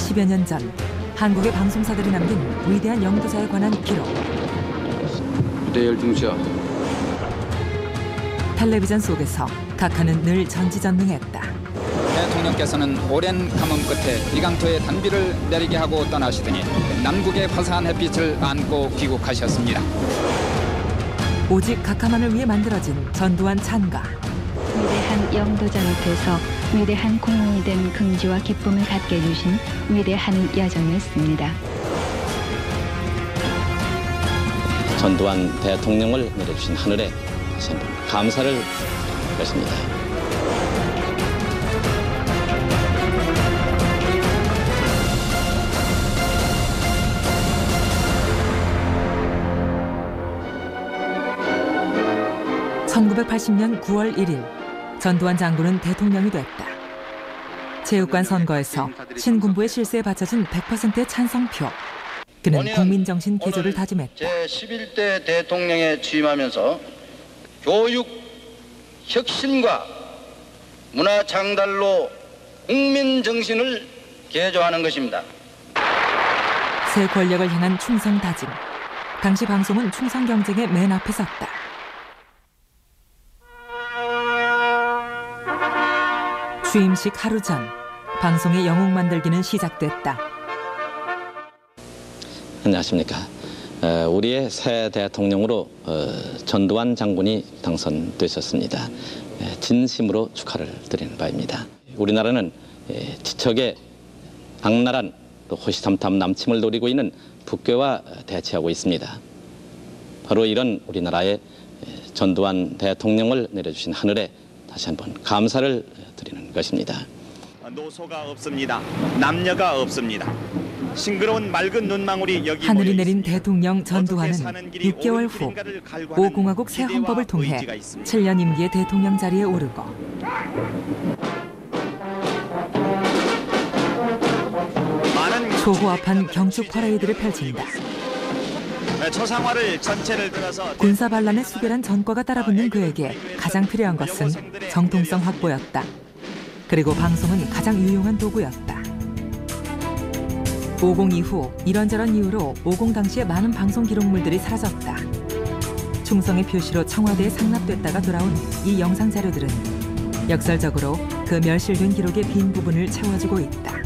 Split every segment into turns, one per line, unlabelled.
10여 년 전 한국의 방송사들이 남긴 위대한 영도자에 관한 기록.
부대 열중시야.
텔레비전 속에서 각하는 늘 전지전능했다.
대통령께서는 오랜 가뭄 끝에 일강토에 단비를 내리게 하고 떠나시더니 남국의 화사한 햇빛을 안고 귀국하셨습니다.
오직 각하만을 위해 만들어진 전두환 찬가.
위대한 영도자 앞에서 위대한 국민이 된 긍지와 기쁨을 갖게 해주신 위대한 여정이었습니다.
전두환 대통령을 내려주신 하늘에 다시 한번 감사를 드렸습니다.
(1980년 9월 1일) 전두환 장군은 대통령이 됐다. 체육관 선거에서 신군부의 실세에 바쳐진 100%의 찬성표. 그는 국민정신 개조를 다짐했다.
제11대 대통령에 취임하면서 교육, 혁신과 문화 창달로 국민정신을 개조하는 것입니다.
새 권력을 향한 충성 다짐. 당시 방송은 충성 경쟁의 맨 앞에 섰다. 취임식 하루 전 방송의 영웅 만들기는 시작됐다.
안녕하십니까. 우리의 새 대통령으로 전두환 장군이 당선되셨습니다. 진심으로 축하를 드리는 바입니다. 우리나라는 지척에 악랄한 또 호시탐탐 남침을 노리고 있는 북괴와 대치하고 있습니다. 바로 이런 우리나라의 전두환 대통령을 내려주신 하늘에 다시 한번 감사를 드리는 것입니다.
노소가 없습니다. 남녀가 없습니다. 싱그러운 맑은 눈망울이 여기
하늘이 내린 대통령 전두환은 6개월 후 5공화국 새 헌법을 통해 7년 임기의 대통령 자리에 오르고 초호합한 경축 퍼레이드를 펼친다.
초상화를 전체를 들어서
군사 반란의 수결한 전과가 따라붙는 그에게 가장 필요한 것은 정통성 확보였다. 그리고 방송은 가장 유용한 도구였다. 50 이후 이런저런 이유로 50 당시의 많은 방송 기록물들이 사라졌다. 충성의 표시로 청와대에 상납됐다가 돌아온 이 영상 자료들은 역설적으로 그 멸실된 기록의 빈 부분을 채워주고 있다.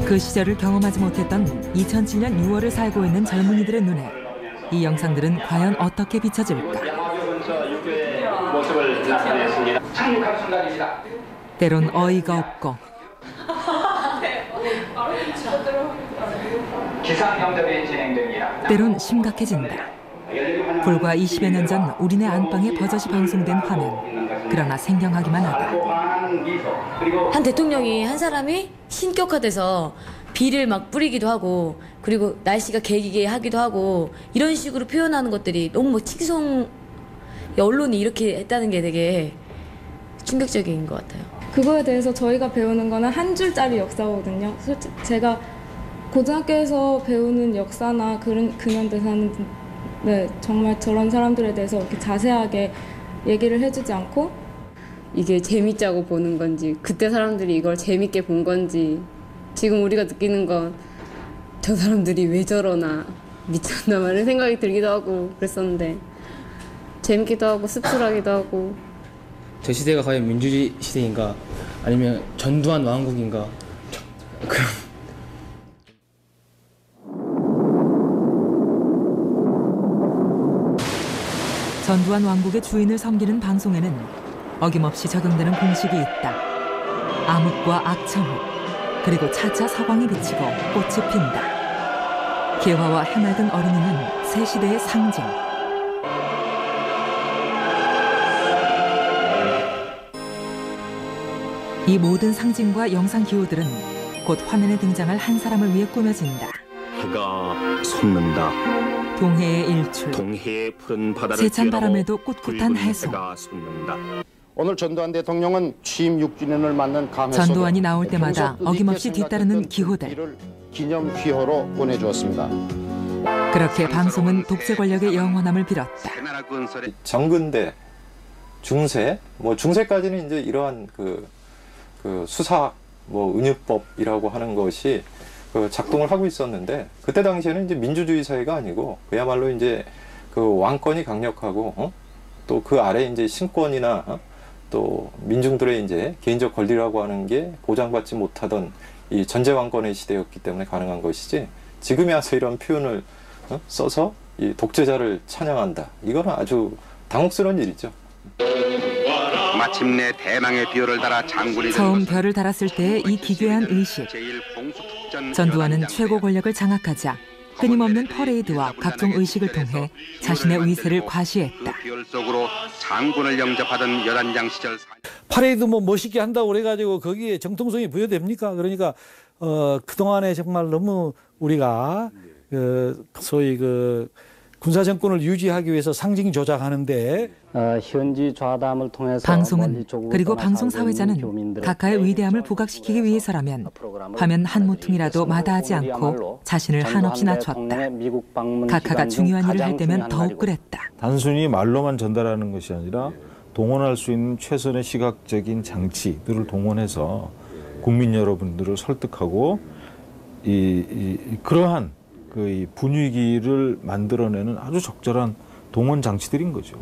그 시절을 경험하지 못했던 2007년 6월을 살고 있는 젊은이들의 눈에 이 영상들은 과연 어떻게 비춰질까? 때론 어이가 없고 때론 심각해진다. 불과 20여 년 전 우리네 안방에 버젓이 방송된 화면. 그러나 생경하기만 하다.
한 대통령이 한 사람이 신격화돼서 비를 막 뿌리기도 하고 그리고 날씨가 개기게 하기도 하고 이런 식으로 표현하는 것들이 너무 뭐 칭송 언론이 이렇게 했다는 게 되게 충격적인 것 같아요.
그거에 대해서 저희가 배우는 거는 한 줄짜리 역사거든요. 솔직히 제가 고등학교에서 배우는 역사나 그런 근현대사는 정말 저런 사람들에 대해서 이렇게 자세하게 얘기를 해주지 않고
이게 재밌자고 보는 건지 그때 사람들이 이걸 재밌게 본 건지 지금 우리가 느끼는 건 저 사람들이 왜 저러나 미쳤나 말이런 생각이 들기도 하고 그랬었는데 재밌기도 하고 씁쓸하기도 하고
저 시대가 과연 민주주의 시대인가 아니면 전두환 왕국인가 그런
전두환 왕국의 주인을 섬기는 방송에는 어김없이 적용되는 공식이 있다. 암흑과 악천후, 그리고 차차 서광이 비치고 꽃이 핀다. 개화와 해맑은 어린이는 새 시대의 상징. 이 모든 상징과 영상 기호들은 곧 화면에 등장할 한 사람을 위해 꾸며진다.
해가 솟는다.
동해의 일출,
동해의 푸른 바다를
세찬 바람에도 꿋꿋한 해송.
오늘 전두환 대통령은 취임 6주년을 맞는 감회소도
전두환이 나올 때마다 어김없이 뒤따르는 기호들.
기념 기호로 보내주었습니다.
그렇게 방송은 독재 권력의 영원함을 빌었다.
정근대 중세, 중세까지는 이제 이러한 그 수사, 은유법이라고 하는 것이 작동을 하고 있었는데, 그때 당시에는 이제 민주주의 사회가 아니고 그야말로 이제 그 왕권이 강력하고 또 그 아래 이제 신권이나 또 민중들의 이제 개인적 권리라고 하는 게 보장받지 못하던 이 전제왕권의 시대였기 때문에 가능한 것이지, 지금에 와서 이런 표현을 써서 이 독재자를 찬양한다, 이거는 아주 당혹스러운 일이죠.
마침내 대망의 별을 달아 장군이
처음 별을 달았을 때의 이 기괴한 의식. 전두환은 최고 권력을 장악하자 끊임없는 퍼레이드와 각종 의식을 통해 자신의 위세를 과시했다.
별 속으로 장군을 영접하던 여단장 시절
퍼레이드 멋있게 한다고 그래가지고 거기에 정통성이 부여됩니까? 그러니까 그동안에 정말 너무 우리가 소위 군사 정권을 유지하기 위해서 상징 조작하는데
현지 좌담을 통해서
방송은 그리고 방송 사회자는 각하의 위대함을 부각시키기 위해서라면 화면 한 모퉁이라도 마다하지 않고 자신을 한없이 낮췄다. 각하가 중요한 일을 할 때면 더욱 그랬다.
단순히 말로만 전달하는 것이 아니라 동원할 수 있는 최선의 시각적인 장치들을 동원해서 국민 여러분들을 설득하고 그러한 이 분위기를 만들어내는 아주 적절한 동원 장치들인 거죠.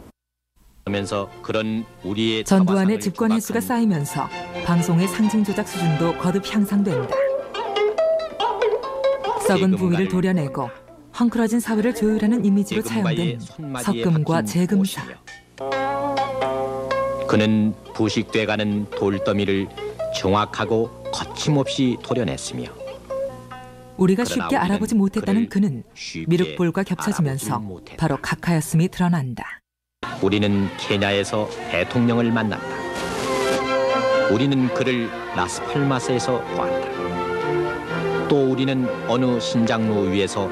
하면서 그런 우리의
전두환의 집권 횟수가 쌓이면서 방송의 상징 조작 수준도 거듭 향상된다. 썩은 부위를 도려내고 헝클어진 사회를 조율하는 이미지로 차용된 석금과 재금사.
그는 부식돼가는 돌더미를 정확하고 거침없이 도려냈으며,
우리가 쉽게 알아보지 못했다는 그는 미륵볼과 겹쳐지면서 바로 각하였음이 드러난다.
우리는 케냐에서 대통령을 만났다. 우리는 그를 라스팔마스에서 보았다. 또 우리는 어느 신장로 위에서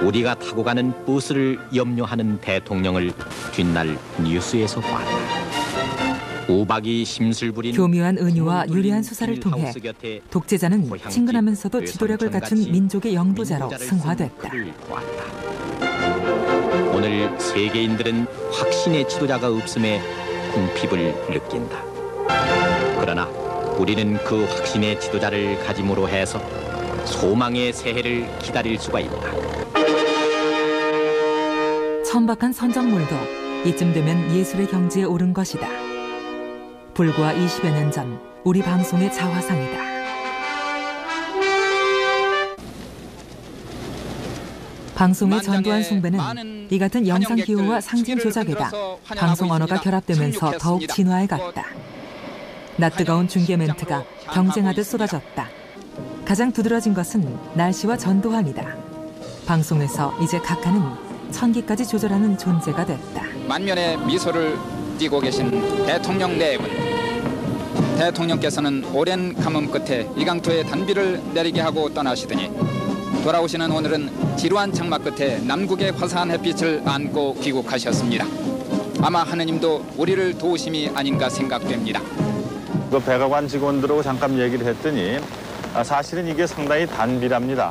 우리가 타고 가는 버스를 염려하는 대통령을 뒷날 뉴스에서 보았다. 우박이 심술부린
교묘한 은유와 유리한 수사를 통해 독재자는 친근하면서도 지도력을 갖춘 민족의 영도자로 승화됐다.
오늘 세계인들은 확신의 지도자가 없음에 궁핍을 느낀다. 그러나 우리는 그 확신의 지도자를 가짐으로 해서 소망의 새해를 기다릴 수가 있다.
천박한 선정물도 이쯤 되면 예술의 경지에 오른 것이다. 불과 20여 년 전 우리 방송의 자화상이다. 방송의 전두환 숭배는 이 같은 영상 기호와 상징 조작에다 방송 언어가 결합되면서 더욱 진화해 갔다. 낯뜨거운 중계 멘트가 경쟁하듯 쏟아졌다. 가장 두드러진 것은 날씨와 전두환이다. 방송에서 이제 각하는 천기까지 조절하는 존재가 됐다.
만면의 미소를 띠고 계신 대통령 내분. 대통령께서는 오랜 가뭄 끝에 이강토에 단비를 내리게 하고 떠나시더니 돌아오시는 오늘은 지루한 장막 끝에 남국의 화사한 햇빛을 안고 귀국하셨습니다. 아마 하느님도 우리를 도우심이 아닌가 생각됩니다.
그 백악관 직원들하고 잠깐 얘기를 했더니 사실은 이게 상당히 단비랍니다.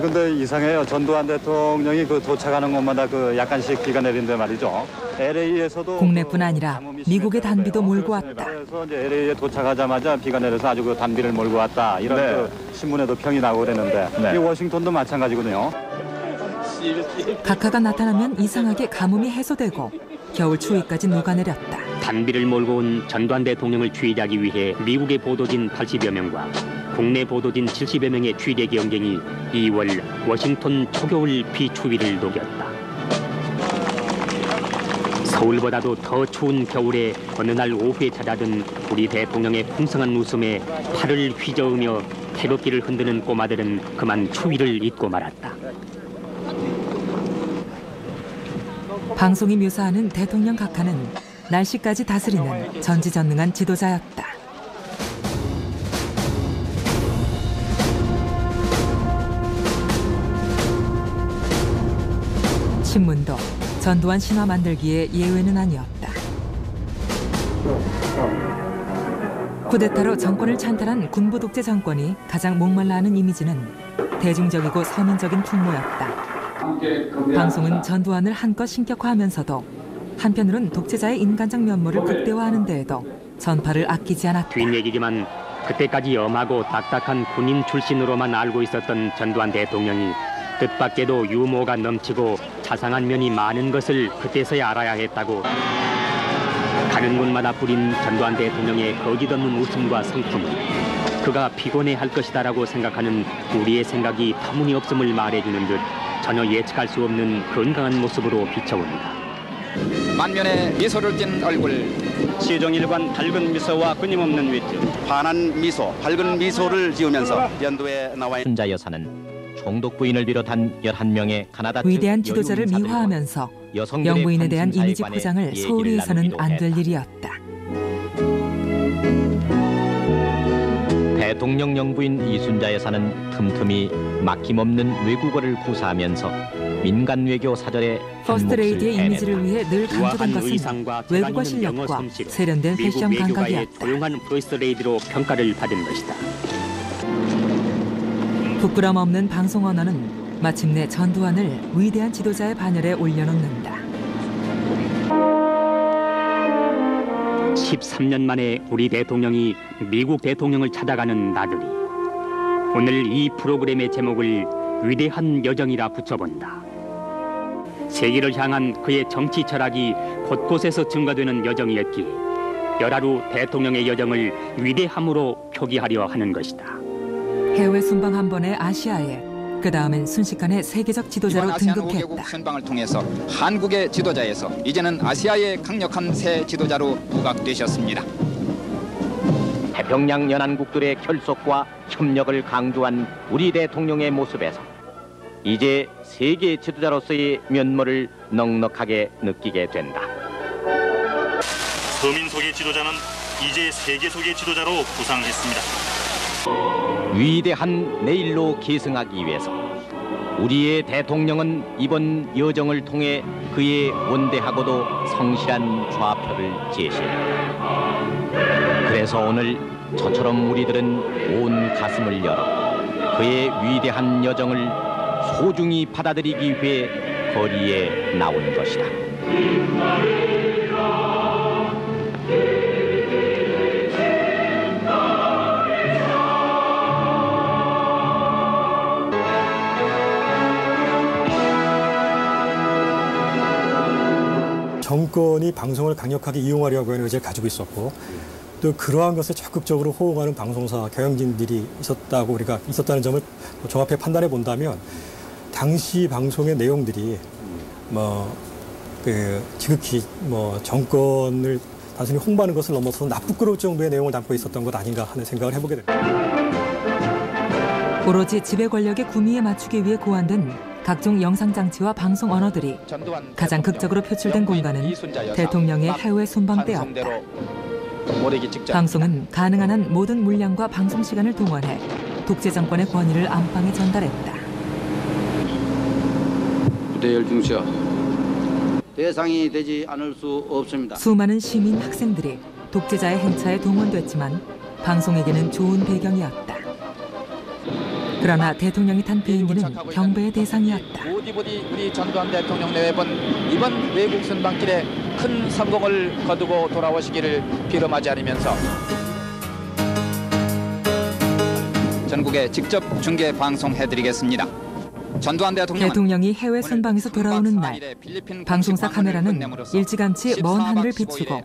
근데 이상해요. 전두환 대통령이 도착하는 곳마다 약간씩 비가 내린데 말이죠. LA에서도
국내뿐 아니라 미국의 단비도 몰고 왔다.
그래서 이제 LA에 도착하자마자 비가 내려서 아주 단비를 몰고 왔다. 이런 신문에도 평이 나오고 그랬는데 이 워싱턴도 마찬가지거든요.
각하가 나타나면 이상하게 가뭄이 해소되고 겨울 추위까지 녹아내렸다.
단비를 몰고 온 전두환 대통령을 추위하기 위해 미국의 보도진 80여 명과 국내 보도진 70여 명의 추위대 경쟁이 2월 워싱턴 초겨울 비추위를 녹였다. 서울보다도 더 추운 겨울에 어느 날 오후에 찾아든 우리 대통령의 풍성한 웃음에 팔을 휘저으며 태극기를 흔드는 꼬마들은 그만 추위를 잊고 말았다.
방송이 묘사하는 대통령 각하는 날씨까지 다스리는 전지전능한 지도자였다. 신문도 전두환 신화 만들기에 예외는 아니었다. 쿠데타로 정권을 찬탈한 군부 독재 정권이 가장 목말라 하는 이미지는 대중적이고 서민적인 풍모였다. 방송은 전두환을 한껏 신격화하면서도 한편으론 독재자의 인간적 면모를 극대화하는 데에도 전파를 아끼지 않았다.
뒷얘기지만 그때까지 엄하고 딱딱한 군인 출신으로만 알고 있었던 전두환 대통령이 뜻밖에도 유머가 넘치고 자상한 면이 많은 것을 그때서야 알아야 했다고 가는 곳마다 부린 전두환 대통령의 거짓없는 웃음과 성품은 그가 피곤해할 것이다라고 생각하는 우리의 생각이 터무니없음을 말해주는 듯 전혀 예측할 수 없는 건강한 모습으로 비춰옵니다.
만면에 미소를 띤 얼굴,
시종일관 밝은 미소와 끊임없는 위트, 환한 미소, 밝은 미소를 지으면서 연도에 나와 있는
순자 여사는 총독 부인을 비롯한 11명의 카나다
위대한 지도자를 미화하면서 영부인에 대한 이미지 포장을 소홀히 해서는 안 될 일이었다.
대통령 영부인 이순자 여사는 틈틈이 막힘없는 외국어를 구사하면서 민간 외교 사절에
퍼스트레이디의 이미지를 위해 늘 강조된 것은 외국어 실력과 세련된 패션 감각이었다.
조용한 퍼스트레이디로 평가를 받은 것이다.
부끄럼 없는 방송 언어는 마침내 전두환을 위대한 지도자의 반열에 올려놓는다.
13년 만에 우리 대통령이 미국 대통령을 찾아가는 나들이. 오늘 이 프로그램의 제목을 위대한 여정이라 붙여본다. 세계를 향한 그의 정치 철학이 곳곳에서 증거되는 여정이었기에 열하루 대통령의 여정을 위대함으로 표기하려 하는 것이다.
해외 순방 한 번에 아시아에, 그 다음엔 순식간에 세계적 지도자로
이번 아세안
등극했다.
5개국 순방을 통해서 한국의 지도자에서 이제는 아시아의 강력한 새 지도자로 부각되셨습니다.
태평양 연안국들의 결속과 협력을 강조한 우리 대통령의 모습에서 이제 세계 지도자로서의 면모를 넉넉하게 느끼게 된다.
서민 속의 지도자는 이제 세계 속의 지도자로 부상했습니다.
위대한 내일로 계승하기 위해서 우리의 대통령은 이번 여정을 통해 그의 원대하고도 성실한 좌표를 제시했다. 그래서 오늘 저처럼 우리들은 온 가슴을 열어 그의 위대한 여정을 소중히 받아들이기 위해 거리에 나온 것이다.
정권이 방송을 강력하게 이용하려고 하는 의지를 가지고 있었고 또 그러한 것을 적극적으로 호응하는 방송사, 경영진들이 있었다는 점을 종합해 판단해 본다면 당시 방송의 내용들이 지극히 정권을 단순히 홍보하는 것을 넘어서 나쁘끄러울 정도의 내용을 담고 있었던 것 아닌가 하는 생각을 해보게 됩니다.
오로지 지배 권력의 구미에 맞추기 위해 고안된 각종 영상 장치와 방송 언어들이 가장 극적으로 표출된 공간은 대통령의 해외 순방 때였다. 방송은 가능한 한 모든 물량과 방송 시간을 동원해 독재 정권의 권위를 안방에 전달했다.
부대 열중시여 대상이 되지 않을 수 없습니다.
수많은 시민 학생들이 독재자의 행차에 동원됐지만 방송에게는 좋은 배경이었다. 그러나 대통령이 탄 비행기는 경배의 대상이었다.
부디 우리 전두환 대통령 내외분 이번 외국 순방길에 큰 성공을 거두고 돌아오시기를 비름하자리면서 전국에 직접 중계 방송해드리겠습니다. 전두환
대통령이 해외 순방에서 돌아오는 날, 방송사 카메라는 일찌감치 먼 하늘을 비추고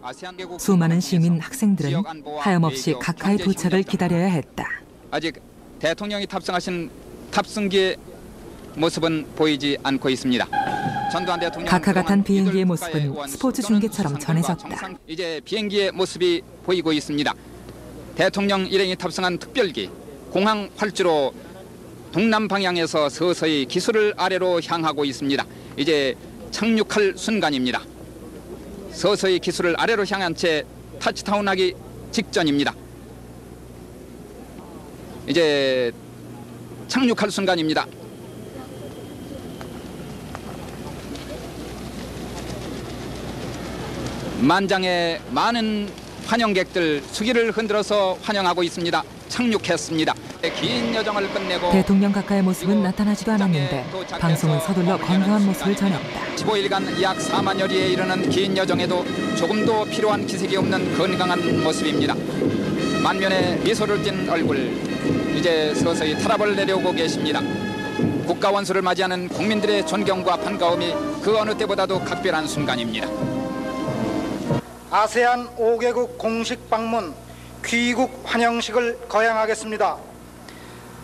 수많은 시민 학생들은 하염없이 각하의 도착을 기다려야 했다.
아직 대통령이 탑승하신 탑승기의 모습은 보이지 않고 있습니다. 전두환 대통령
각하가 탄 비행기의 모습은 스포츠 중계처럼 전해졌다.
이제 비행기의 모습이 보이고 있습니다. 대통령 일행이 탑승한 특별기 공항 활주로 동남 방향에서 서서히 기수를 아래로 향하고 있습니다. 이제 착륙할 순간입니다. 서서히 기수를 아래로 향한 채 터치다운하기 직전입니다. 이제 착륙할 순간입니다. 만장의 많은 환영객들 수기를 흔들어서 환영하고 있습니다. 착륙했습니다. 긴 여정을 끝내고
대통령 각하의 모습은 나타나지도 않았는데 방송은 서둘러 건강한 모습을 전했다.
15일간 약 4만여리에 이르는 긴 여정에도 조금도 필요한 기색이 없는 건강한 모습입니다. 만면에 미소를 띤 얼굴, 이제 서서히 타락을 내려오고 계십니다. 국가 원수를 맞이하는 국민들의 존경과 반가움이 그 어느 때보다도 각별한 순간입니다.
아세안 5개국 공식 방문 귀국 환영식을 거행하겠습니다.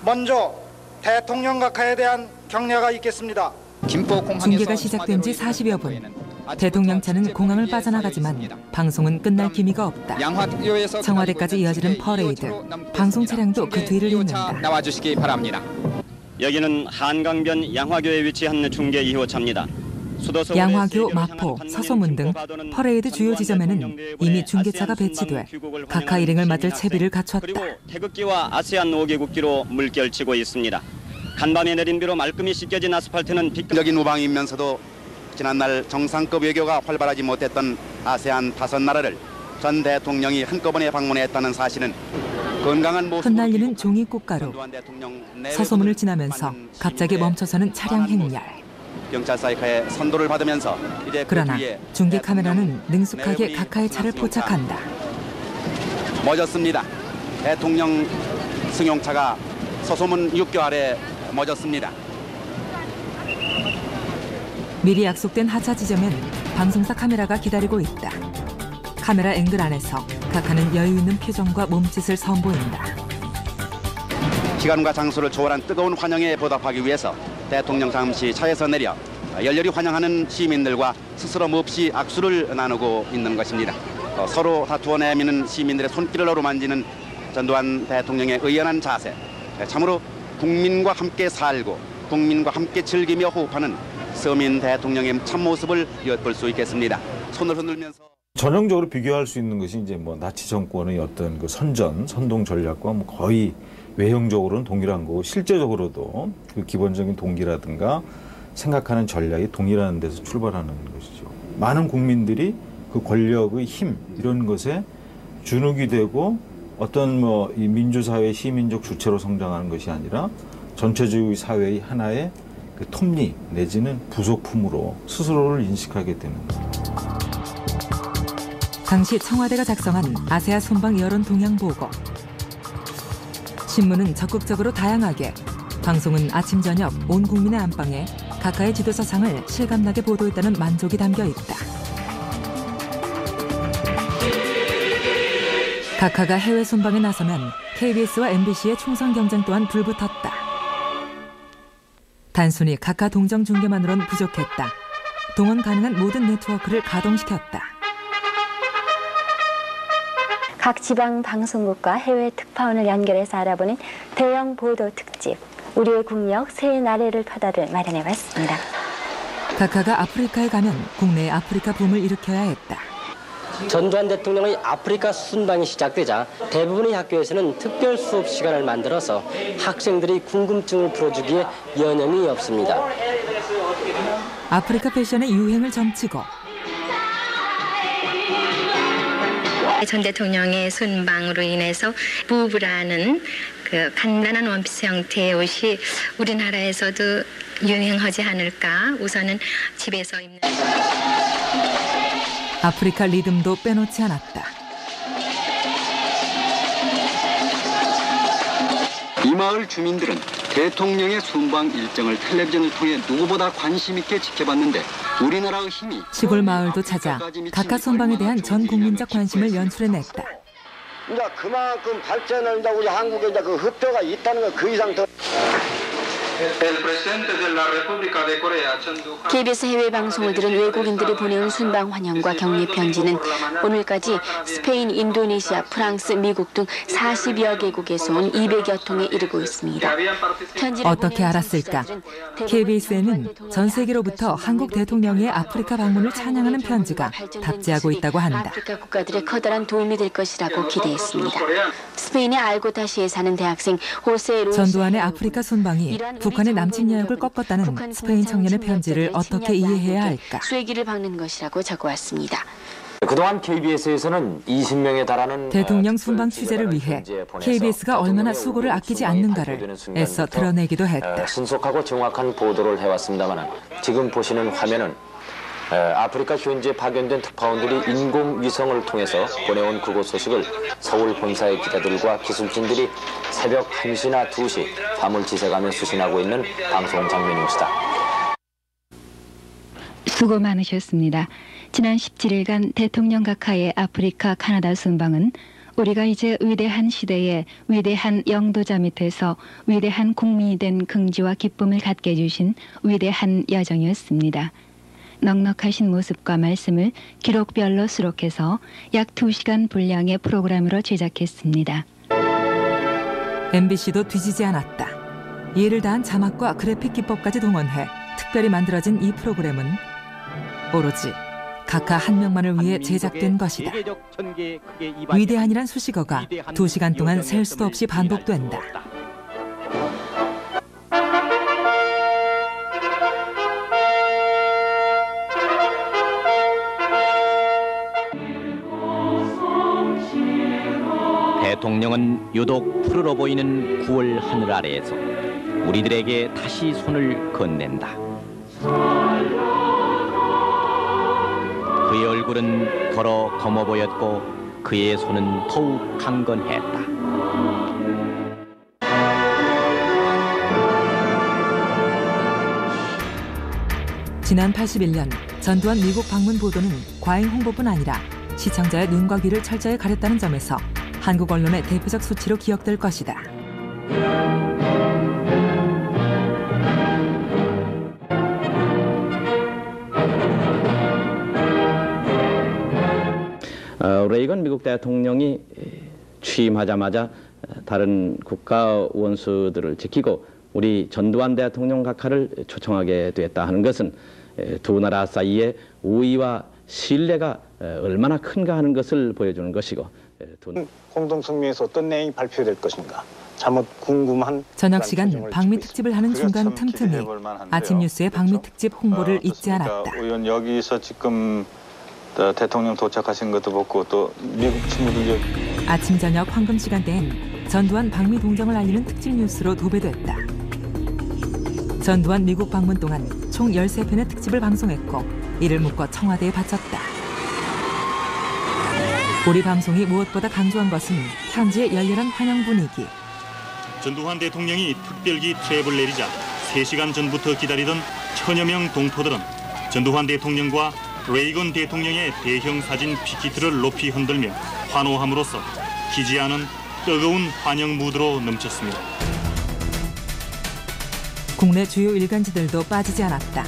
먼저 대통령 각하에 대한 격려가 있겠습니다.
중계가 시작된 지 40여 분. 대통령 차는 공항을 빠져나가지만 방송은 끝날 기미가 없다. 청와대까지 이어지는 퍼레이드. 방송 차량도 그 뒤를 잇는다.
나와주시기 바랍니다.
여기는 한강변 양화교에 위치한 중계 2호차입니다.
양화교, 마포, 서소문 등 퍼레이드 주요 지점에는 이미 중계차가 배치돼 각하 일행을 맞을 채비를 갖췄다.
그리고 태극기와 아세안 5개국기로 물결치고 있습니다. 간밤에 내린 비로 말끔히 씻겨진 아스팔트는
적인 우방이면서도 지난날 정상급 외교가 활발하지 못했던 아세안 5나라를 전 대통령이 한꺼번에 방문했다는 사실은 건강한 모습.
흩날리는 종이 꽃가루. 서소문을 지나면서 갑자기 멈춰서는 차량 행렬.
경찰 사이카의 선도를 받으면서 이제
그러나 중계 카메라는 능숙하게 각하의 차를 포착한다.
멎었습니다. 대통령 승용차가 서소문 육교 아래 멎었습니다.
미리 약속된 하차 지점엔 방송사 카메라가 기다리고 있다. 카메라 앵글 안에서 각하는 여유 있는 표정과 몸짓을 선보인다.
시간과 장소를 초월한 뜨거운 환영에 보답하기 위해서 대통령 잠시 차에서 내려 열렬히 환영하는 시민들과 스스럼 없이 악수를 나누고 있는 것입니다. 서로 다투어 내미는 시민들의 손길을 어루만지는 전두환 대통령의 의연한 자세, 참으로 국민과 함께 살고 국민과 함께 즐기며 호흡하는 서민 대통령의 참모습을 엿볼 수 있겠습니다. 손을 흔들면서
전형적으로 비교할 수 있는 것이 이제 뭐 나치 정권의 어떤 그 선동 전략과 뭐 거의 외형적으로는 동일한 거고 실제적으로도 그 기본적인 동기라든가 생각하는 전략이 동일한 데서 출발하는 것이죠. 많은 국민들이 그 권력의 힘 이런 것에 주눅이 되고 어떤 뭐 이 민주사회 시민적 주체로 성장하는 것이 아니라 전체주의 사회의 하나의 그 톱니 내지는 부속품으로 스스로를 인식하게 되는 겁니다.
당시 청와대가 작성한 아세아 순방 여론 동향 보고. 신문은 적극적으로 다양하게, 방송은 아침 저녁 온 국민의 안방에 각하의 지도사상을 실감나게 보도했다는 만족이 담겨 있다. 각하가 해외 순방에 나서면 KBS와 MBC의 총선 경쟁 또한 불붙었다. 단순히 각하 동정 중계만으론 부족했다. 동원 가능한 모든 네트워크를 가동시켰다.
각 지방 방송국과 해외 특파원을 연결해서 알아보는 대형 보도 특집. 우리의 국력 새 나래를 퍼다를 마련해봤습니다.
각하가 아프리카에 가면 국내에 아프리카 붐을 일으켜야 했다.
전두환 대통령의 아프리카 순방이 시작되자 대부분의 학교에서는 특별 수업 시간을 만들어서 학생들이 궁금증을 풀어주기에 여념이 없습니다.
아프리카 패션의 유행을 점치고
전 대통령의 순방으로 인해서 부부라는 그 간단한 원피스 형태의 옷이 우리나라에서도 유행하지 않을까. 우선은 집에서 입는
아프리카 리듬도 빼놓지 않았다.
이 마을 주민들은 대통령의 순방 일정을 텔레비전을 통해 누구보다 관심 있게 지켜봤는데 우리나라의 힘이
시골 마을도 찾아 각하 순방에 대한 전 국민적 관심을 연출해냈다.
이제 그만큼 발전을 이제 우리 한국에 이제 그 흡표가 있다는 거 그 이상 더.
KBS 해외 방송을 들은 외국인들이 보내온 순방 환영과 격려 편지는 오늘까지 스페인, 인도네시아, 프랑스, 미국 등 40여 개국에서 온 200여 통에 이르고 있습니다.
어떻게 알았을까? KBS에는 전 세계로부터 한국 대통령의 아프리카 방문을 찬양하는 편지가 답지하고 있다고 한다.
아프리카 국가들의 커다란 도움이 될 것이라고 기대했습니다. 스페인의 알고타시에 사는 대학생 호세 루이스
전두환의 아프리카 순방이 북한의 남친 여역을 꺾었다는 스페인 청년의 편지를 어떻게 이해해야 할까?
쐐기를 박는 것이라고 적어왔습니다.
그동안 KBS에서는 20명에 달하는
대통령 순방 취재를 위해 KBS가 얼마나 수고를 아끼지 않는가를 애써 드러내기도 했다.
신속하고 정확한 보도를 해왔습니다만 지금 보시는 화면은 아프리카 현지에 파견된 특파원들이 인공위성을 통해서 보내온 그곳 소식을 서울 본사의 기자들과 기술진들이 새벽 1시나 2시 밤을 지새가며 수신하고 있는 방송 장면입니다.
수고 많으셨습니다. 지난 17일간 대통령 각하의 아프리카 카나다 순방은 우리가 이제 위대한 시대에 위대한 영도자 밑에서 위대한 국민이 된 긍지와 기쁨을 갖게 해주신 위대한 여정이었습니다. 넉넉하신 모습과 말씀을 기록별로 수록해서 약 2시간 분량의 프로그램으로 제작했습니다.
MBC도 뒤지지 않았다. 이해를 다한 자막과 그래픽 기법까지 동원해 특별히 만들어진 이 프로그램은 오로지 각하 한 명만을 위해 제작된 것이다. 위대한이란 수식어가 2시간 동안 셀 수도 없이 반복된다.
대통령은 유독 푸르러 보이는 9월 하늘 아래에서 우리들에게 다시 손을 건넨다. 그의 얼굴은 더러 검어 보였고 그의 손은 더욱 강건했다.
지난 81년 전두환 미국 방문 보도는 과잉 홍보뿐 아니라 시청자의 눈과 귀를 철저히 가렸다는 점에서 한국 언론의 대표적 수치로 기억될 것이다.
레이건 미국 대통령이 취임하자마자 다른 국가 원수들을 지키고 우리 전두환 대통령 각하를 초청하게 됐다 하는 것은 두 나라 사이의 우위와 신뢰가 얼마나 큰가 하는 것을 보여주는 것이고
공동성명에서 어떤 내용이 발표될 것인가 참으로 궁금한
저녁 시간 방미 특집을 하는 중간 틈틈이 아침 뉴스의 방미 특집 홍보를 잊지 않았다.
의원 여기서 지금 대통령 도착하신 것도 보고 또 미국 친구들
아침 저녁 황금 시간대엔 전두환 방미 동정을 알리는 특집 뉴스로 도배됐다. 전두환 미국 방문 동안 총 13편의 특집을 방송했고 이를 묶어 청와대에 바쳤다. 우리 방송이 무엇보다 강조한 것은 현지의 열렬한 환영 분위기.
전두환 대통령이 특별기 트랩을 내리자 3시간 전부터 기다리던 천여 명 동포들은 전두환 대통령과 레이건 대통령의 대형 사진 빅히트를 높이 흔들며 환호함으로써 기지 않은 뜨거운 환영 무드로 넘쳤습니다.
국내 주요 일간지들도 빠지지 않았다.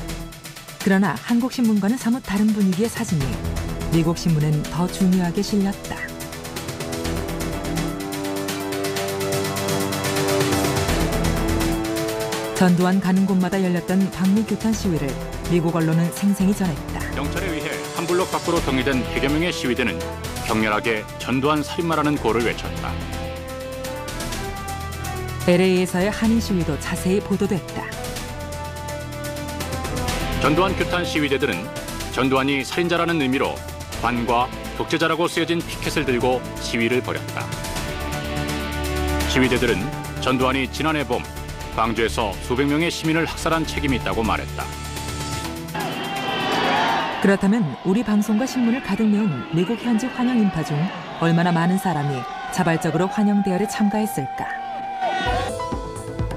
그러나 한국 신문과는 사뭇 다른 분위기의 사진이 미국 신문엔 더 중요하게 실렸다. 전두환 가는 곳마다 열렸던 방미 규탄 시위를 미국 언론은 생생히 전했다.
경찰에 의해 한 블록 밖으로 정리된 100여 명의 시위대는 격렬하게 전두환 살인마라는 고를 외쳤다.
LA에서의 한인 시위도 자세히 보도됐다.
전두환 규탄 시위대들은 전두환이 살인자라는 의미로 관과 독재자라고 쓰여진 피켓을 들고 시위를 벌였다. 시위대들은 전두환이 지난해 봄 광주에서 수백 명의 시민을 학살한 책임이 있다고 말했다.
그렇다면 우리 방송과 신문을 가득 메운 미국 현지 환영 인파 중 얼마나 많은 사람이 자발적으로 환영 대열에 참가했을까?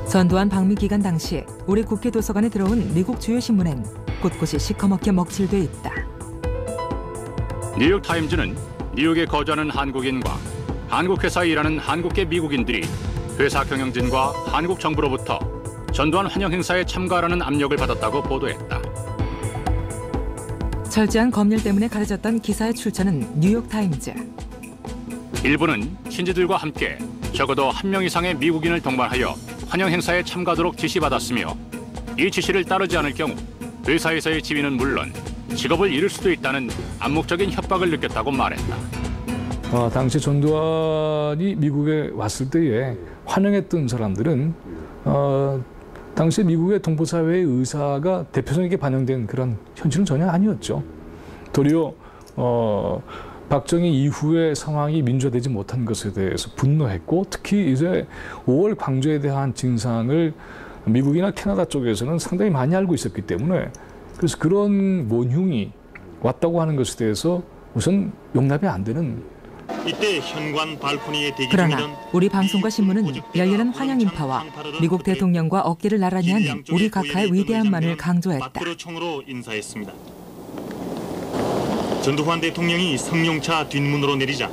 전두환 방미 기간 당시 우리 국회 도서관에 들어온 미국 주요 신문엔 곳곳이 시커멓게 먹칠돼 있다.
뉴욕타임즈는 뉴욕에 거주하는 한국인과 한국 회사에 일하는 한국계 미국인들이 회사 경영진과 한국 정부로부터 전두환 환영 행사에 참가하라는 압력을 받았다고 보도했다.
철저한 검열 때문에 가려졌던 기사의 출처는 뉴욕타임즈.
일부는 친지들과 함께 적어도 1명 이상의 미국인을 동반하여 환영 행사에 참가하도록 지시받았으며 이 지시를 따르지 않을 경우 회사에서의 지위는 물론 직업을 잃을 수도 있다는 암묵적인 협박을 느꼈다고 말했다.
당시 전두환이 미국에 왔을 때에 환영했던 사람들은 당시 미국의 동포사회의 의사가 대표성있게 반영된 그런 현실은 전혀 아니었죠. 도리어 박정희 이후의 상황이 민주화되지 못한 것에 대해서 분노했고 특히 이제 5월 광주에 대한 진상을 미국이나 캐나다 쪽에서는 상당히 많이 알고 있었기 때문에 그래서 그런 원흉이 왔다고 하는 것에 대해서 우선 용납이 안 되는.
이때 현관 발코니에 대기
그러나
중이던
우리 방송과 신문은 열렬한 환영 인파와 미국 대통령과 어깨를 나란히 한 우리 각하의 위대함만을 강조했다.
총으로 인사했습니다. 전두환 대통령이 승용차 뒷문으로 내리자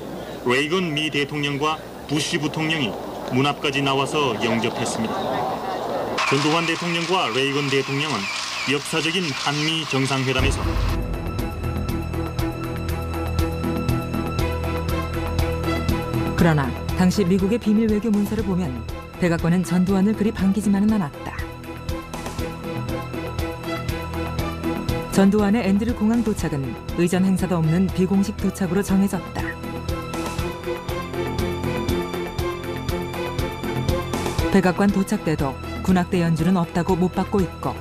레이건 미 대통령과 부시 부통령이 문 앞까지 나와서 영접했습니다. 전두환 대통령과 레이건 대통령은 역사적인 한미 정상회담에서
그러나 당시 미국의 비밀 외교 문서를 보면 백악관은 전두환을 그리 반기지만은 않았다. 전두환의 앤드류 공항 도착은 의전 행사도 없는 비공식 도착으로 정해졌다. 백악관 도착 때도 군악대 연주는 없다고 못 받고 있고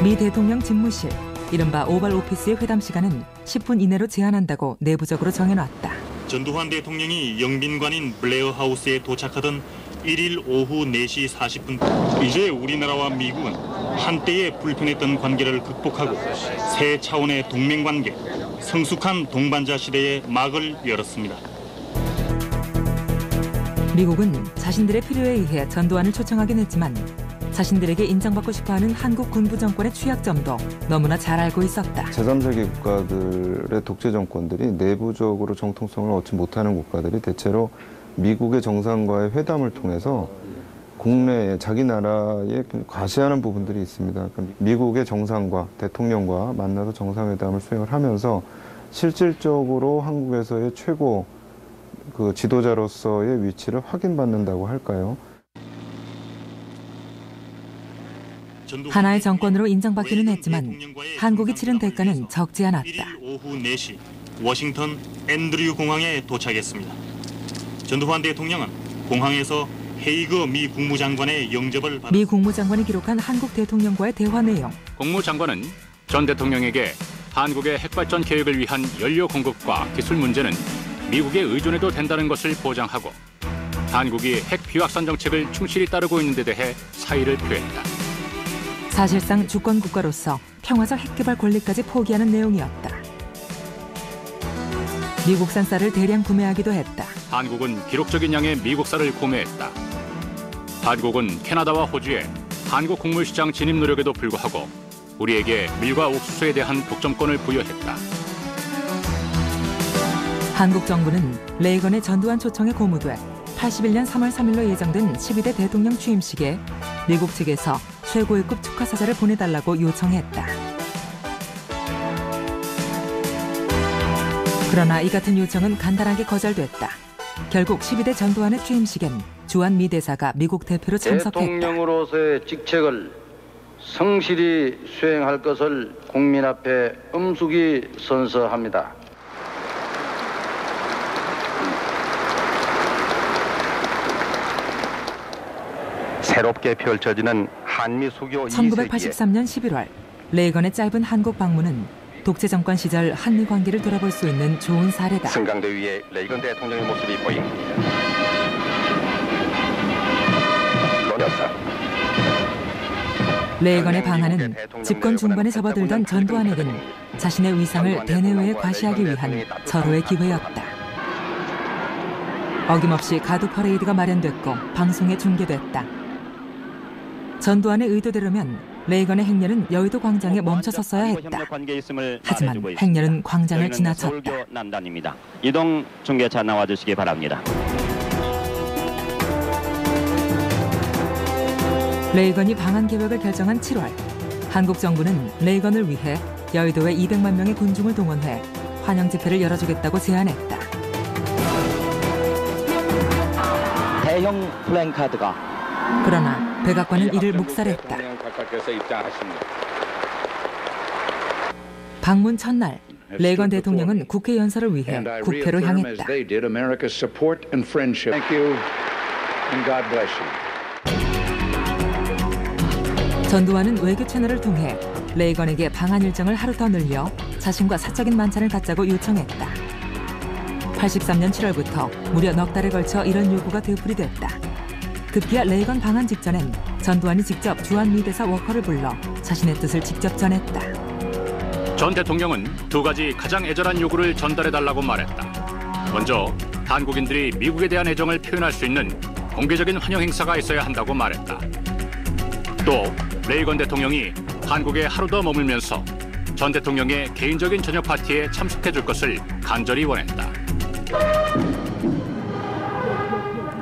미 대통령 집무실, 이른바 오발 오피스의 회담 시간은 10분 이내로 제한한다고 내부적으로 정해놨다.
전두환 대통령이 영빈관인 블레어 하우스에 도착하던 1일 오후 4시 40분 이제 우리나라와 미국은 한때의 불편했던 관계를 극복하고 새 차원의 동맹관계, 성숙한 동반자 시대의 막을 열었습니다.
미국은 자신들의 필요에 의해 전두환을 초청하긴 했지만 자신들에게 인정받고 싶어하는 한국 군부 정권의 취약점도 너무나 잘 알고 있었다.
제3세계 국가들의 독재 정권들이 내부적으로 정통성을 얻지 못하는 국가들이 대체로 미국의 정상과의 회담을 통해서 국내에 자기 나라에 과시하는 부분들이 있습니다. 미국의 정상과 대통령과 만나서 정상회담을 수행을 하면서 실질적으로 한국에서의 최고 그 지도자로서의 위치를 확인받는다고 할까요?
하나의 정권으로 인정받기는 했지만 한국이 치른 대가는 적지 않았다.
1일 오후 4시 워싱턴 앤드류 공항에 도착했습니다. 전두환 대통령은 공항에서 헤이거 미 국무장관의 영접을 받았습니다.
미 국무장관이 기록한 한국 대통령과의 대화 내용.
국무장관은 전 대통령에게 한국의 핵발전 계획을 위한 연료 공급과 기술 문제는 미국에 의존해도 된다는 것을 보장하고 한국이 핵 비확산 정책을 충실히 따르고 있는 데 대해 사의를 표했다.
사실상 주권 국가로서 평화적 핵개발 권리까지 포기하는 내용이었다. 미국산 쌀을 대량 구매하기도 했다.
한국은 기록적인 양의 미국쌀을 구매했다. 한국은 캐나다와 호주에 한국 곡물시장 진입 노력에도 불구하고 우리에게 밀과 옥수수에 대한 독점권을 부여했다.
한국 정부는 레이건의 전두환 초청에 고무돼 81년 3월 3일로 예정된 12대 대통령 취임식에 미국 측에서 최고위급 축하사절을 보내달라고 요청했다. 그러나 이 같은 요청은 간단하게 거절됐다. 결국 12대 전두환의 취임식엔 주한 미 대사가 미국 대표로 참석했다.
대통령으로서의 직책을 성실히 수행할 것을 국민 앞에 엄숙히 선서합니다.
새롭게 펼쳐지는 한미 수교
1983년 11월 레이건의 짧은 한국 방문은 독재 정권 시절 한미 관계를 돌아볼 수 있는 좋은 사례다.
승강대 위에 레이건 대통령의 모습이 보입니다.
레이건의 방한은 집권 중반에 접어들던 전두환에겐 자신의 위상을 대내외에 과시하기 위한 절호의 기회였다. 어김없이 가두 퍼레이드가 마련됐고 방송에 중계됐다. 전두환의 의도대로면 레이건의 행렬은 여의도 광장에 멈춰섰어야 했다. 하지만 행렬은 광장을 지나쳤다.
남단입니다. 이동 중계차 나와주시기 바랍니다.
레이건이 방한 계획을 결정한 7월, 한국 정부는 레이건을 위해 여의도에 200만 명의 군중을 동원해 환영 집회를 열어주겠다고 제안했다.
대형 플랜카드가
그러나 백악관은 이를 묵살했다. 방문 첫날, 레이건 대통령은 국회 연설을 위해 국회로 향했다. 전두환은 외교 채널을 통해 레이건에게 방한 일정을 하루 더 늘려 자신과 사적인 만찬을 갖자고 요청했다. 83년 7월부터 무려 넉 달에 걸쳐 이런 요구가 되풀이됐다. 급기야 레이건 방한 직전엔 전두환이 직접 주한 미 대사 워커를 불러 자신의 뜻을 직접 전했다.
전 대통령은 두 가지 가장 애절한 요구를 전달해달라고 말했다. 먼저 한국인들이 미국에 대한 애정을 표현할 수 있는 공개적인 환영 행사가 있어야 한다고 말했다. 또 레이건 대통령이 한국에 하루 더 머물면서 전 대통령의 개인적인 저녁 파티에 참석해 줄 것을 간절히 원했다.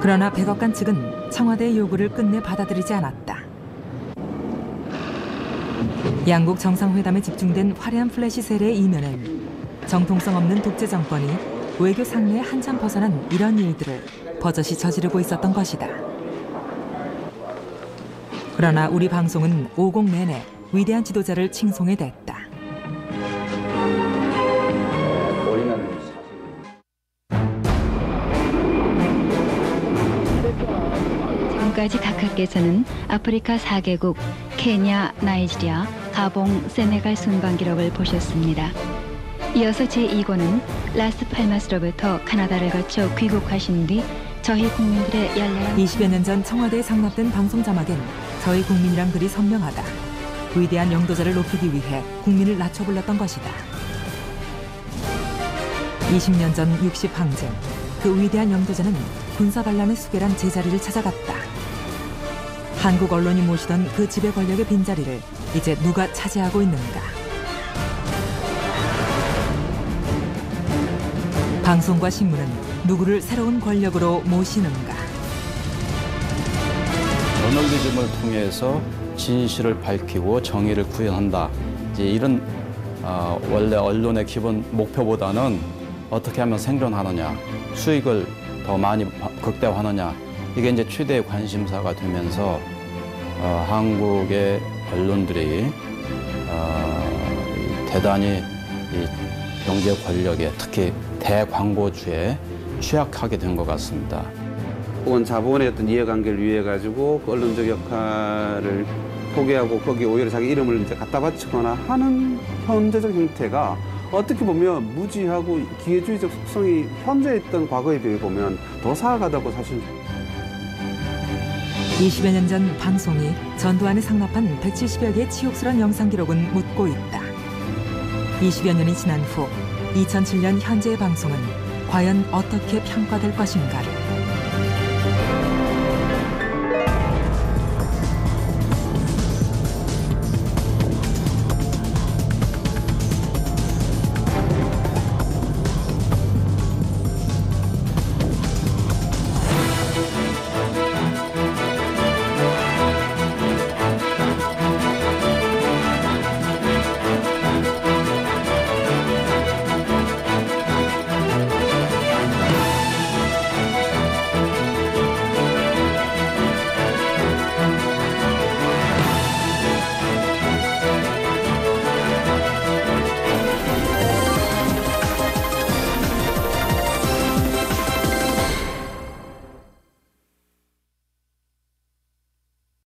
그러나 백악관 측은 청와대의 요구를 끝내 받아들이지 않았다. 양국 정상회담에 집중된 화려한 플래시 세례의 이면엔 정통성 없는 독재 정권이 외교 상례에 한참 벗어난 이런 일들을 버젓이 저지르고 있었던 것이다. 그러나 우리 방송은 50 내내 위대한 지도자를 칭송해댔다.
지금까지 각하께서는 아프리카 4개국 케냐, 나이지리아, 가봉, 세네갈 순방 기록을 보셨습니다. 이어서 제2권은 라스팔마스로부터 카나다를 거쳐 귀국하신 뒤 저희 국민들의 열렬한
20여 년 전 청와대에 상납된 방송 자막엔 저희 국민이란 글이 선명하다. 위대한 영도자를 높이기 위해 국민을 낮춰 불렀던 것이다. 20년 전 60 항쟁, 그 위대한 영도자는 군사반란의 수괴란 제자리를 찾아갔다. 한국 언론이 모시던 그 지배 권력의 빈자리를 이제 누가 차지하고 있는가? 방송과 신문은 누구를 새로운 권력으로 모시는가?
저널리즘을 통해서 진실을 밝히고 정의를 구현한다. 이제 이런 원래 언론의 기본 목표보다는 어떻게 하면 생존하느냐, 수익을 더 많이 극대화하느냐, 이게 이제 최대의 관심사가 되면서 한국의 언론들이 대단히 이 경제 권력에, 특히 대광고주에 취약하게 된 것 같습니다.
혹은 자본의 어떤 이해관계를 위해 가지고 그 언론적 역할을 포기하고 거기 오히려 자기 이름을 이제 갖다 바치거나 하는 현재적 형태가 어떻게 보면 무지하고 기회주의적 속성이 현재 있던 과거에 비해 보면 더 사악하다고 사실.
20여 년 전 방송이 전두환에 상납한 170여 개의 치욕스러운 영상 기록은 묻고 있다. 20여 년이 지난 후 2007년 현재의 방송은 과연 어떻게 평가될 것인가를.